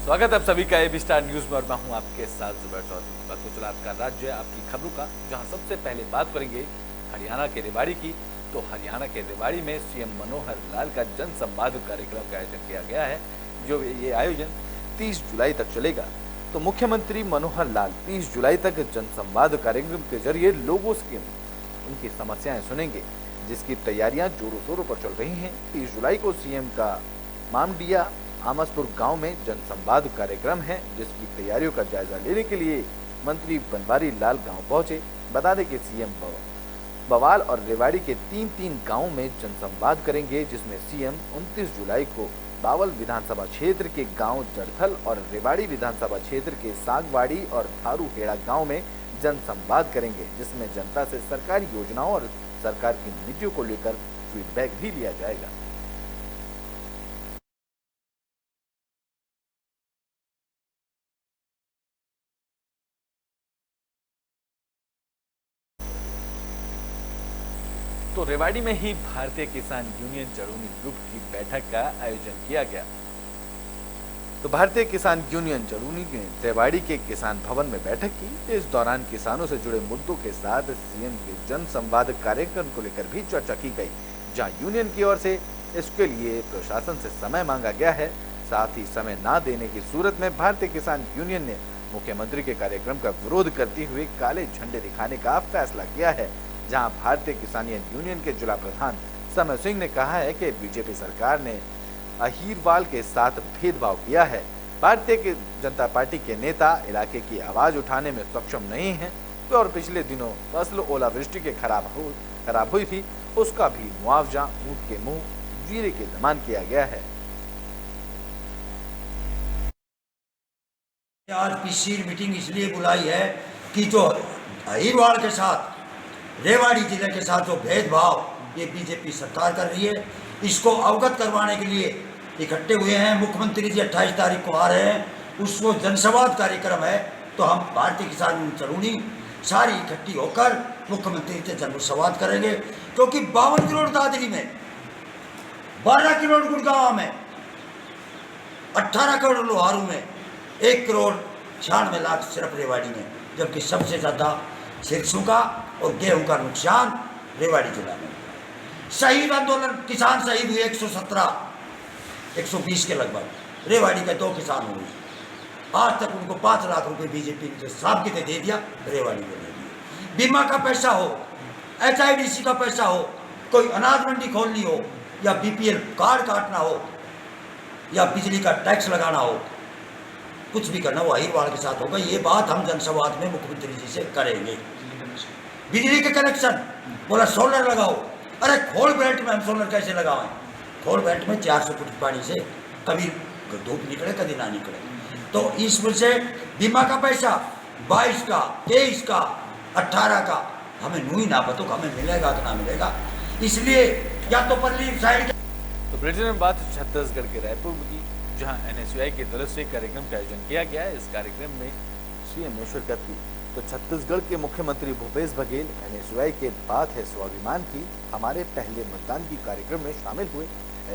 स्वागत है आप सभी का एबी स्टार न्यूज में और मैं हूं आपके साथ जुबैर चौधरी। वक्त गुजरात का राज्य आपकी खबरों का, जहां सबसे पहले बात करेंगे हरियाणा के रेवाड़ी की। तो हरियाणा के रेवाड़ी में सीएम मनोहर लाल का जन संवाद कार्यक्रम का आयोजन किया गया है। जो ये आयोजन 30 जुलाई तक चलेगा। तो मुख्यमंत्री मनोहर लाल 30 जुलाई तक जन संवाद कार्यक्रम के जरिए लोगों से उनकी समस्याएं सुनेंगे, जिसकी तैयारियां जोरों शोरों पर चल रही हैं। 30 जुलाई को सीएम का मामडिया आमसपुर गांव में जनसंवाद कार्यक्रम है, जिसकी तैयारियों का जायजा लेने के लिए मंत्री बनवारी लाल गांव पहुंचे। बता दें कि सीएम बवाल और रेवाड़ी के 3 गांवों में जनसंवाद करेंगे, जिसमें सीएम 29 जुलाई को बावल विधानसभा क्षेत्र के गांव जड़थल और रेवाड़ी विधानसभा क्षेत्र के सागवाड़ी और थारू हेड़ा गांव में जनसंवाद करेंगे, जिसमें जनता से सरकारी योजनाओं और सरकार की नीतियों को लेकर फीडबैक भी लिया जाएगा। तो रेवाड़ी में ही भारतीय किसान यूनियन चड़ूनी ग्रुप की बैठक का आयोजन किया गया। तो भारतीय किसान यूनियन चड़ूनी ने रेवाड़ी के किसान भवन में बैठक की। इस दौरान किसानों से जुड़े मुद्दों के साथ सीएम के जन संवाद कार्यक्रम को लेकर भी चर्चा की गई, जहां यूनियन की ओर से इसके लिए प्रशासन से समय मांगा गया है। साथ ही समय न देने की सूरत में भारतीय किसान यूनियन ने मुख्यमंत्री के कार्यक्रम का विरोध करते हुए काले झंडे दिखाने का फैसला किया है। जहां भारतीय किसान यूनियन के जिला प्रधान समय सिंह ने कहा है कि बीजेपी सरकार ने अहीरवाल के साथ भेदभाव किया है। भारतीय जनता पार्टी के नेता इलाके की आवाज उठाने में सक्षम नहीं हैं और पिछले दिनों फसल ओलावृष्टि के खराब हुई थी, उसका भी मुआवजा ऊंट के मुंह जीरे के दमान किया गया है। आज पीसी मीटिंग इसलिए बुलाई है कि जो अहीरवाल के साथ रेवाड़ी जिले के साथ जो भेदभाव ये बीजेपी सरकार कर रही है, इसको अवगत करवाने के लिए इकट्ठे हुए हैं। मुख्यमंत्री जी 28 तारीख को आ रहे हैं, उसको जनसंवाद कार्यक्रम है। तो हम भारतीय किसान चड़ूनी सारी इकट्ठी होकर मुख्यमंत्री से जनसंवाद करेंगे, क्योंकि 52 करोड़ दादरी में, 12 करोड़ गुड़गांव में, 18 करोड़ लोहारू में, 1 करोड़ 96 लाख सिर्फ रेवाड़ी में, जबकि सबसे ज़्यादा सरसों का और गेहूं का नुकसान रेवाड़ी जिला में। शहीद आंदोलन किसान शहीद हुए 120 के लगभग, रेवाड़ी के 2 किसान हुए। आज तक उनको 5 लाख रुपए बीजेपी ने साबित दे दिया, रेवाड़ी को दे दिया। बीमा का पैसा हो, HIDC का पैसा हो, कोई अनाज मंडी खोलनी हो, या BPL कार्ड काटना हो, या बिजली का टैक्स लगाना हो, कुछ भी करना वो अहीरवाल के साथ होगा। ये बात हम जनसंवाद में मुख्यमंत्री जी से करेंगे। बिजली के कनेक्शन बोला सोलर लगाओ, अरे खोल बेल्ट में हम सोलर कैसे लगाएं? खोल बेल्ट में 400 फुट पानी से कभी धूप निकले कभी ना निकले। तो इस वजह से बीमा का पैसा 22 का, 23 का, 18 का हमें नूही ना पतो हमें मिलेगा कि ना मिलेगा, इसलिए या तो परली साइड। तो ब्रिटेन में बात छत्तीसगढ़ के रायपुर की, जहां NSUI की तरफ से कार्यक्रम का आयोजन किया गया है। इस कार्यक्रम में सीएम ने शिरकत की। तो छत्तीसगढ़ के मुख्यमंत्री भूपेश बघेल NSUI के बात है स्वाभिमान की हमारे पहले मतदान की कार्यक्रम में शामिल हुए।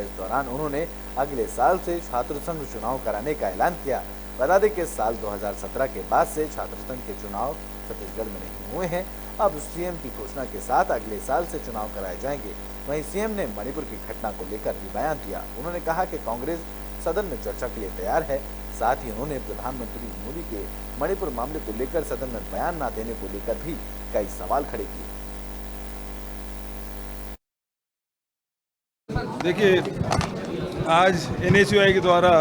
इस दौरान उन्होंने अगले साल से छात्र संघ चुनाव कराने का ऐलान किया। बता दें कि साल 2017 के बाद से छात्र संघ के चुनाव छत्तीसगढ़ में नहीं हुए हैं। अब सीएम की घोषणा के साथ अगले साल से चुनाव कराए जाएंगे। वहीं सीएम ने मणिपुर की घटना को लेकर भी बयान दिया। उन्होंने कहा कि कांग्रेस सदन में चर्चा के लिए तैयार है। साथ ही उन्होंने प्रधानमंत्री मोदी के मणिपुर मामले को लेकर सदन में बयान न देने को लेकर भी कई सवाल खड़े किए। देखिए, आज NSUI के द्वारा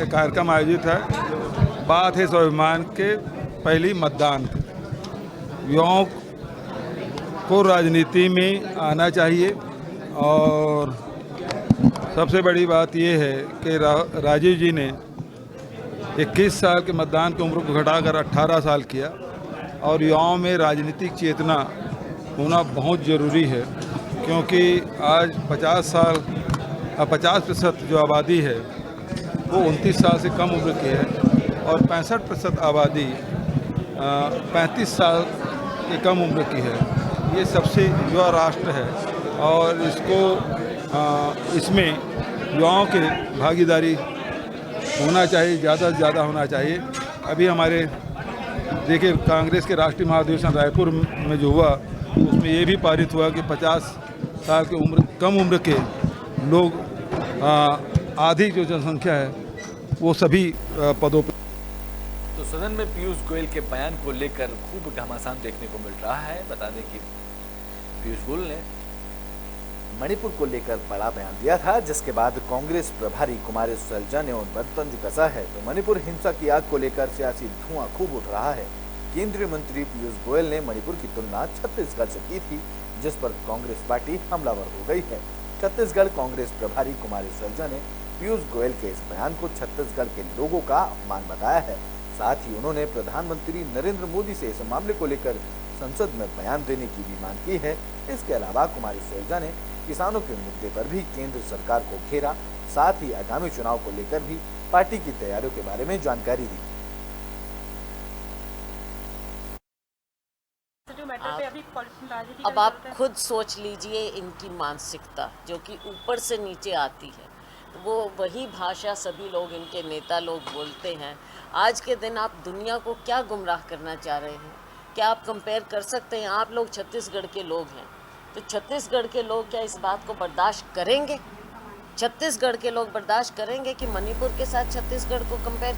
एक कार्यक्रम आयोजित है। बात है स्वाभिमान के पहली मतदान। युवाओं को राजनीति में आना चाहिए और सबसे बड़ी बात यह है कि राजीव जी ने 21 साल के मतदान की उम्र को घटाकर 18 साल किया और युवाओं में राजनीतिक चेतना होना बहुत ज़रूरी है, क्योंकि आज 50% जो आबादी है वो 29 साल से कम उम्र की है और 65% आबादी 35 साल की कम उम्र की है। ये सबसे युवा राष्ट्र है और इसमें युवाओं की भागीदारी होना चाहिए, ज़्यादा से ज़्यादा होना चाहिए। अभी हमारे देखिए कांग्रेस के राष्ट्रीय महाधिवेशन रायपुर में जो हुआ उसमें ये भी पारित हुआ कि 50 साल की उम्र कम उम्र के लोग आधी जो जनसंख्या है वो सभी पदों पर। तो सदन में पीयूष गोयल के बयान को लेकर खूब घमासान देखने को मिल रहा है। बता दें कि पीयूष गोयल ने मणिपुर को लेकर बड़ा बयान दिया था, जिसके बाद कांग्रेस प्रभारी कुमारी सैलजा ने उन पर तंज कसा है। तो मणिपुर हिंसा की आग को लेकर सियासी धुआं खूब उठ रहा है। केंद्रीय मंत्री पीयूष गोयल ने मणिपुर की तुलना छत्तीसगढ़ से की थी, जिस पर कांग्रेस पार्टी हमलावर हो गई है। छत्तीसगढ़ कांग्रेस प्रभारी कुमारी सैलजा ने पीयूष गोयल के इस बयान को छत्तीसगढ़ के लोगों का अपमान बताया है। साथ ही उन्होंने प्रधानमंत्री नरेंद्र मोदी से इस मामले को लेकर संसद में बयान देने की भी मांग की है। इसके अलावा कुमारी सैलजा ने किसानों के मुद्दे पर भी केंद्र सरकार को घेरा। साथ ही आगामी चुनाव को लेकर भी पार्टी की तैयारियों के बारे में जानकारी दी। अब आप खुद सोच लीजिए इनकी मानसिकता जो कि ऊपर से नीचे आती है, वो वही भाषा सभी लोग, इनके नेता लोग बोलते हैं। आज के दिन आप दुनिया को क्या गुमराह करना चाह रहे हैं? क्या आप कंपेयर कर सकते हैं? आप लोग छत्तीसगढ़ के लोग हैं, तो छत्तीसगढ़ के लोग क्या इस बात को बर्दाश्त करेंगे? छत्तीसगढ़ के लोग बर्दाश्त करेंगे कि मणिपुर के साथ छत्तीसगढ़ को कंपेयर?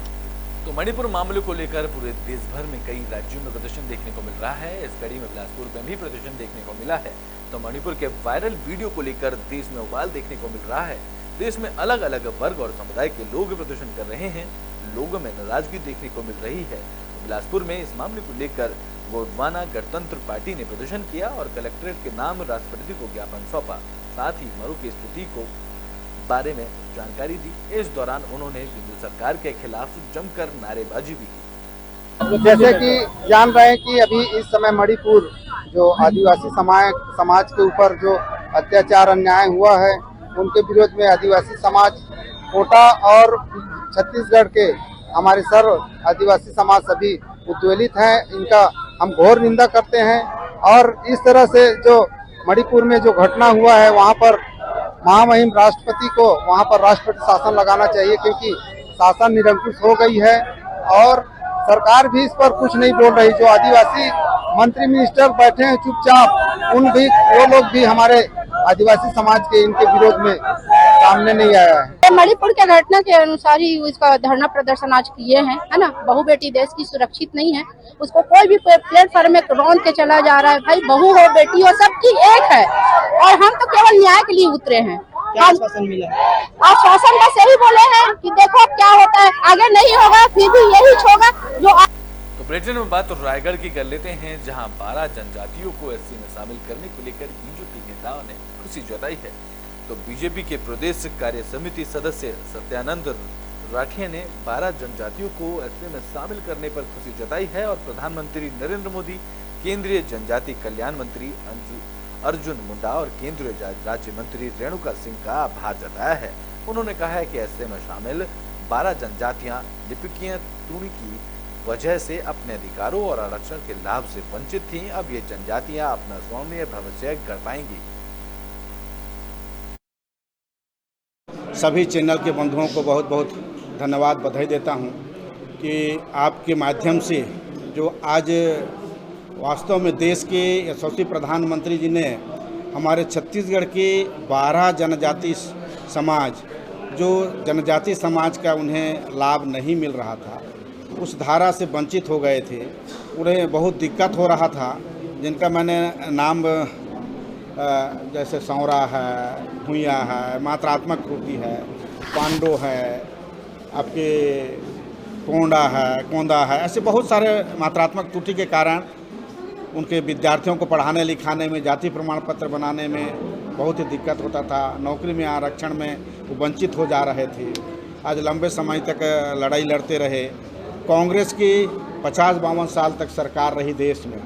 तो मणिपुर मामले को लेकर पूरे देश भर में कई राज्यों में प्रदर्शन देखने को मिल रहा है। इस कड़ी में बिलासपुर में भी प्रदर्शन देखने को मिला है। तो मणिपुर के वायरल वीडियो को लेकर देश में उबाल देखने को मिल रहा है। देश में अलग अलग वर्ग और समुदाय के लोग प्रदर्शन कर रहे हैं। लोगों में नाराजगी देखने को मिल रही है। बिलासपुर में इस मामले को लेकर गोंडवाना गणतंत्र पार्टी ने प्रदर्शन किया और कलेक्ट्रेट के नाम राष्ट्रपति को ज्ञापन सौंपा। साथ ही मरु की स्थिति को बारे में जानकारी दी। इस दौरान उन्होंने केंद्र सरकार के खिलाफ जमकर नारेबाजी भी की। जैसे कि जान रहे हैं कि अभी इस समय मणिपुर जो आदिवासी समाज के ऊपर जो अत्याचार अन्याय हुआ है, उनके विरोध में आदिवासी समाज कोटा और छत्तीसगढ़ के हमारे सर्व आदिवासी समाज सभी उद्वेलित हैं। इनका हम घोर निंदा करते हैं और इस तरह से जो मणिपुर में जो घटना हुआ है वहाँ पर महामहिम राष्ट्रपति को वहाँ पर राष्ट्रपति शासन लगाना चाहिए, क्योंकि शासन निरंकुश हो गई है और सरकार भी इस पर कुछ नहीं बोल रही। जो आदिवासी मंत्री मिनिस्टर बैठे हैं चुपचाप, वो लोग भी हमारे आदिवासी समाज के इनके विरोध में सामने नहीं आया है। मणिपुर के घटना के अनुसार ही इसका धरना प्रदर्शन आज किए हैं, है ना। बहू बेटी देश की सुरक्षित नहीं है, उसको कोई भी प्लेटफॉर्म में रौंद के चला जा रहा है। भाई बहू हो बेटी हो सबकी एक है और हम तो केवल न्याय के लिए उतरे हैं। आश्वासन मिला आश्वासन बस यही बोले हैं कि देखो क्या होता है, आगे नहीं होगा फिर भी यही होगा जो। तो बुलेटिन में बात रायगढ़ की कर लेते हैं, जहां 12 जनजातियों को एससी में शामिल करने को लेकर बीजेपी नेताओं ने खुशी जताई है। तो बीजेपी के प्रदेश कार्य समिति सदस्य सत्यानंद राठिया ने 12 जनजातियों को एससी में शामिल करने पर खुशी जताई है और प्रधानमंत्री नरेंद्र मोदी, केंद्रीय जनजाति कल्याण मंत्री अर्जुन मुंडा और केंद्रीय राज्य मंत्री रेणुका सिंह का आभार जताया है। उन्होंने कहा है कि एससी में शामिल 12 जनजातियां लिपिकीय टूणी की वजह से अपने अधिकारों और आरक्षण के लाभ से वंचित थीं। अब ये जनजातियां अपना स्वामी भविष्य गढ़ पाएंगी। सभी चैनल के बंधुओं को बहुत बहुत धन्यवाद, बधाई देता हूं कि आपके माध्यम से जो आज वास्तव में देश के यशस्वी प्रधानमंत्री जी ने हमारे छत्तीसगढ़ के 12 जनजाति समाज, जो जनजाति समाज का उन्हें लाभ नहीं मिल रहा था, उस धारा से वंचित हो गए थे, उन्हें बहुत दिक्कत हो रहा था, जिनका मैंने नाम जैसे सौरा है, भूया है, मात्रात्मक त्रुटि है, पांडो है, आपके कोंदा है, ऐसे बहुत सारे मात्रात्मक त्रुटि के कारण उनके विद्यार्थियों को पढ़ाने लिखाने में, जाति प्रमाण पत्र बनाने में बहुत ही दिक्कत होता था। नौकरी में, आरक्षण में वो वंचित हो जा रहे थे। आज लंबे समय तक लड़ाई लड़ते रहे। कांग्रेस की 50-52 साल तक सरकार रही देश में,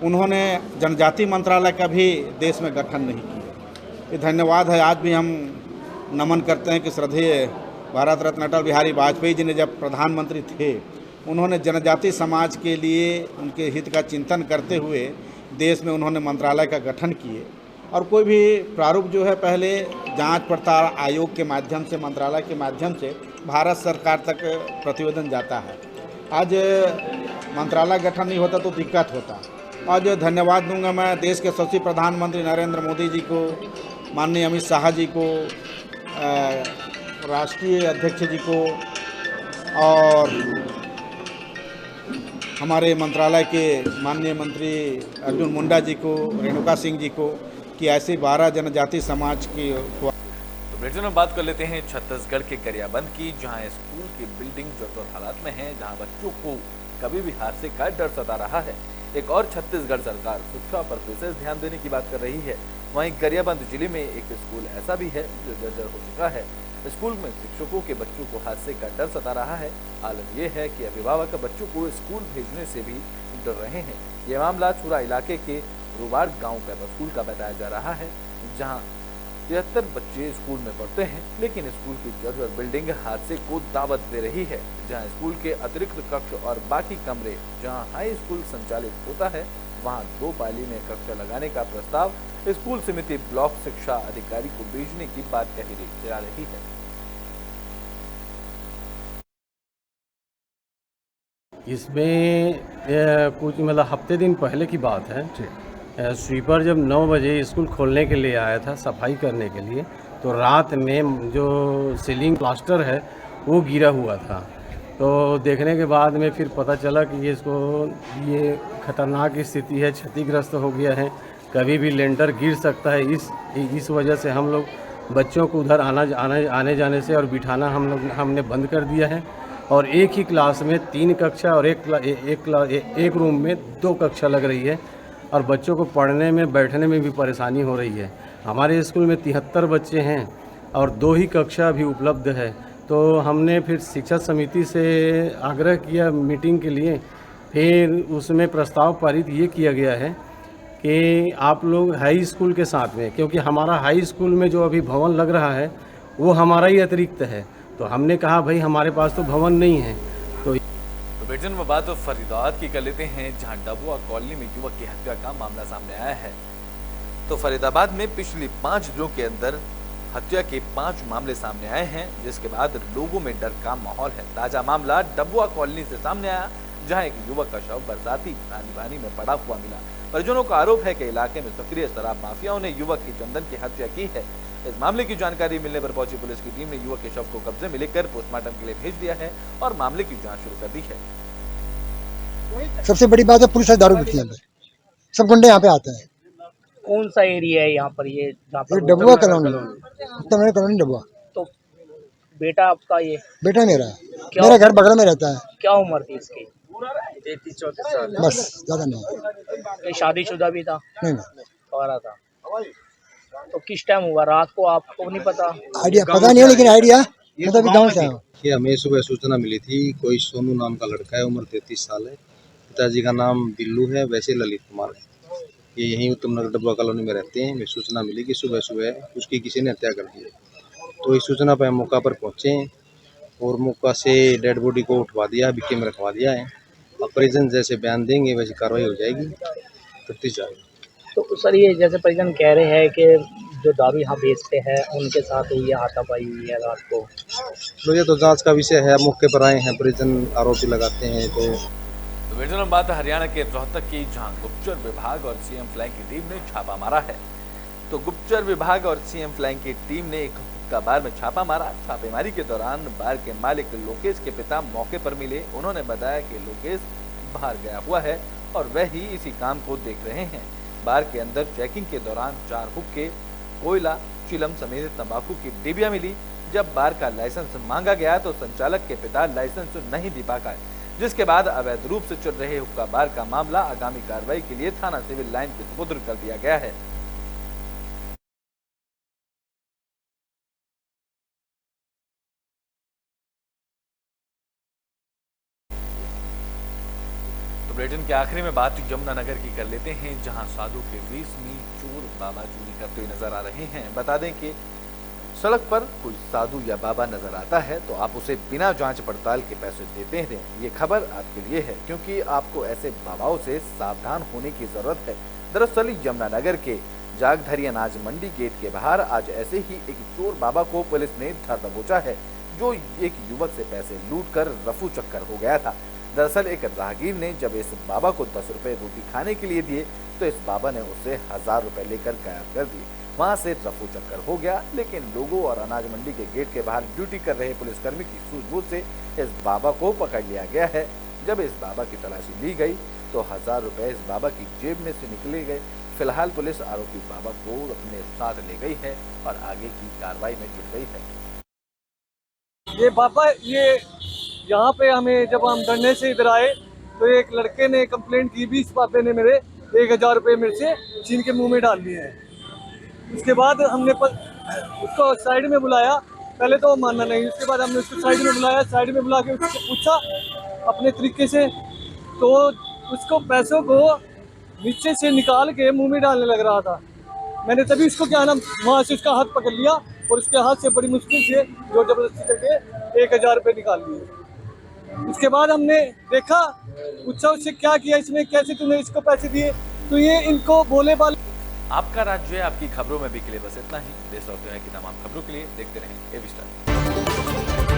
उन्होंने जनजाति मंत्रालय का भी देश में गठन नहीं किया। ये धन्यवाद है। आज भी हम नमन करते हैं कि श्रद्धेय भारत रत्न अटल बिहारी वाजपेयी जी ने जब प्रधानमंत्री थे, उन्होंने जनजाति समाज के लिए उनके हित का चिंतन करते हुए देश में उन्होंने मंत्रालय का गठन किए। और कोई भी प्रारूप जो है पहले जांच पड़ताल आयोग के माध्यम से, मंत्रालय के माध्यम से भारत सरकार तक प्रतिवेदन जाता है। आज मंत्रालय गठन नहीं होता तो दिक्कत होता। आज धन्यवाद दूंगा मैं देश के यशस्वी प्रधानमंत्री नरेंद्र मोदी जी को, माननीय अमित शाह जी को, राष्ट्रीय अध्यक्ष जी को और हमारे मंत्रालय के माननीय मंत्री अर्जुन मुंडा जी को, रेणुका सिंह जी को, कि ऐसे 12 जनजाति समाज की ब्रिटेन में बात कर लेते हैं छत्तीसगढ़ के गरियाबंद की, जहां स्कूल की बिल्डिंग जर्जर हालात में है, जहां बच्चों को कभी भी हादसे का डर सता रहा है। एक और छत्तीसगढ़ सरकार शिक्षा पर विशेष ध्यान देने की बात कर रही है। वहीं गरियाबंद जिले में एक स्कूल ऐसा भी है जो जर्जर हो चुका है। स्कूल में शिक्षकों के बच्चों को हादसे का डर सता रहा है। आलम यह है कि अभिभावक बच्चों को स्कूल भेजने से भी डर रहे हैं। ये मामला छुरा इलाके के रुवाड़ गाँव का स्कूल का बताया जा रहा है, जहाँ 73 बच्चे स्कूल में पढ़ते हैं, लेकिन स्कूल की जर्जर बिल्डिंग हादसे को दावत दे रही है। जहां स्कूल के अतिरिक्त कक्ष और बाकी कमरे जहां हाई स्कूल संचालित होता है, वहां 2 पाली में कक्षा लगाने का प्रस्ताव स्कूल समिति ब्लॉक शिक्षा अधिकारी को भेजने की बात कही जा रही है। इसमें कुछ मतलब हफ्ते दिन पहले की बात है। स्वीपर जब 9 बजे स्कूल खोलने के लिए आया था सफाई करने के लिए, तो रात में जो सीलिंग प्लास्टर है वो गिरा हुआ था। तो देखने के बाद में फिर पता चला कि ये खतरनाक स्थिति है, क्षतिग्रस्त हो गया है, कभी भी लेंटर गिर सकता है। इस वजह से हम लोग बच्चों को उधर आने जाने से और बिठाना हमने बंद कर दिया है। और एक ही क्लास में 3 कक्षा और एक रूम में 2 कक्षा लग रही है, और बच्चों को पढ़ने में बैठने में भी परेशानी हो रही है। हमारे स्कूल में 73 बच्चे हैं और 2 ही कक्षा भी उपलब्ध है। तो हमने फिर शिक्षा समिति से आग्रह किया मीटिंग के लिए, फिर उसमें प्रस्ताव पारित ये किया गया है कि आप लोग हाई स्कूल के साथ में, क्योंकि हमारा हाई स्कूल में जो अभी भवन लग रहा है वो हमारा ही अतिरिक्त है, तो हमने कहा भाई हमारे पास तो भवन नहीं है। तो ब्रिटेन में बात फरीदाबाद की कर लेते हैं, जहां डबुआ कॉलोनी में युवक की हत्या का मामला सामने आया है। तो फरीदाबाद में पिछले 5 दिनों के अंदर हत्या के 5 मामले सामने आए हैं, जिसके बाद लोगों में डर का माहौल है। ताजा मामला डबुआ कॉलोनी से सामने आया, जहां एक युवक का शव बरसाती पानी में पड़ा हुआ मिला। परिजनों का आरोप है कि इलाके में सक्रिय शराब माफियाओं ने युवक की चंदन की हत्या की है। इस मामले की जानकारी मिलने पर पहुंची पुलिस की टीम ने युवक के शव को कब्जे में लेकर पोस्टमार्टम के लिए भेज दिया है और मामले की जांच शुरू कर दी है। सबसे बड़ी बात है पुलिस दारू पीती है, सब गुंडे यहाँ पे आते हैं। कौन सा एरिया है यहाँ पर? ये डबुआ कॉलोनी, उत्तर कॉलोनी डबुआ। तो बेटा आपका ये? बेटा मेरा मेरा घर बगल में रहता है। क्या उम्र थी इसकी? 33-34 साल। बस, ज्यादा नहीं। शादीशुदा भी था? नहीं। कुंवारा था। तो किस टाइम हुआ? रात को? आपको नहीं पता? आइडिया पता नहीं है, लेकिन आइडिया मतलब गाँव से ये हमें सुबह सूचना मिली थी, कोई सोनू नाम का लड़का है, उम्र 33 साल है, पिताजी का नाम बिल्लू है, वैसे ललित कुमार है, ये यहीं उत्तम नगर डब्बा कॉलोनी में रहते हैं। हमें सूचना मिली कि सुबह सुबह उसकी किसी ने हत्या कर दी है। तो इस सूचना पर हम मौका पर पहुँचे और मौका से डेड बॉडी को उठवा दिया, बिक्के में रखवा दिया है। अब परिजन जैसे बयान देंगे वैसी कार्रवाई हो जाएगी, तफ्तीश जाएगी। तो सर ये जैसे परिजन कह रहे हैं कि जो दारू यहाँ बेचते हैं उनके साथ हुई है, हाथापाई हुई है रात को, तो ये तो जांच का विषय है। मौके पर आए हैं, परिजन आरोपी लगाते हैं। तो ब्रिटेन में बात हरियाणा के रोहतक की, जहां गुप्तचर विभाग और सीएम फ्लाइंग की टीम ने छापा मारा है। तो गुप्तचर विभाग और सीएम फ्लाइंग की टीम ने एक हुक्का बार में छापा मारा। छापेमारी के दौरान बार के मालिक लोकेश के पिता मौके पर मिले। उन्होंने बताया कि लोकेश बाहर गया हुआ है और वह ही इसी काम को देख रहे हैं। बार के अंदर चेकिंग के दौरान 4 हुक्के, कोयला, चिलम समेत तंबाकू की डिबिया मिली। जब बार का लाइसेंस मांगा गया तो संचालक के पिता लाइसेंस नहीं दे पाए, जिसके बाद अवैध रूप से चल रहे हुक्का बार का मामला आगामी कार्रवाई के लिए थाना सिविल लाइन के सुपुर्द कर दिया गया है। तो ब्रिटेन के आखिरी में बात यमुनानगर की कर लेते हैं, जहां साधु के वेश में चोर बाबा चोरी करते हुए नजर आ रहे हैं। बता दें कि सड़क पर कोई साधु या बाबा नजर आता है तो आप उसे बिना जांच पड़ताल के पैसे देते हैं। ये खबर आपके लिए है, क्योंकि आपको ऐसे बाबाओं से सावधान होने की जरूरत है। दरअसल यमुनानगर के जागधरी अनाज मंडी गेट के बाहर आज ऐसे ही एक चोर बाबा को पुलिस ने धर दबोचा है। जो एक युवक से पैसे लूटकर रफू चक्कर हो गया था। दरअसल एक राहगीर ने जब इस बाबा को 10 रुपए रोटी खाने के लिए दिए तो इस बाबा ने उसे 1000 रुपए लेकर गायब कर दिए। वहां से रफू चक्कर हो गया, लेकिन लोगों और अनाज मंडी के गेट के बाहर ड्यूटी कर रहे पुलिसकर्मी की सूझबूझ से इस बाबा को पकड़ लिया गया है। जब इस बाबा की तलाशी ली गई तो 1000 रुपए इस बाबा की जेब में से निकले गए। फिलहाल पुलिस आरोपी बाबा को अपने साथ ले गई है और आगे की कार्रवाई में जुट गई है। ये बाबा यहाँ पे हमें जब हम धरने से इधर आए तो एक लड़के ने कंप्लेंट की भी, इस बाबे ने मेरे 1000 रुपये मेरे से छीन के मुंह में डाल दिए हैं। उसके बाद हमने उसको साइड में बुलाया, पहले तो वो मानना नहीं, उसके बाद हमने उसको साइड में बुलाया, साइड में बुला के उससे पूछा अपने तरीके से, तो उसको पैसों को नीचे से निकाल के मुंह में डालने लग रहा था। मैंने तभी उसको क्या नाम वहाँ से उसका हाथ पकड़ लिया और उसके हाथ से बड़ी मुश्किल से जोर जबरदस्ती करके 1000 रुपये निकाल लिए। उसके बाद हमने देखा, पूछा उससे क्या किया इसने, कैसे तूने इसको पैसे दिए, तो ये इनको बोले वाले। आपका राज्य आपकी खबरों में भी के लिए बस इतना ही। देश और दुनिया की तमाम खबरों के लिए देखते रहें एबी स्टार।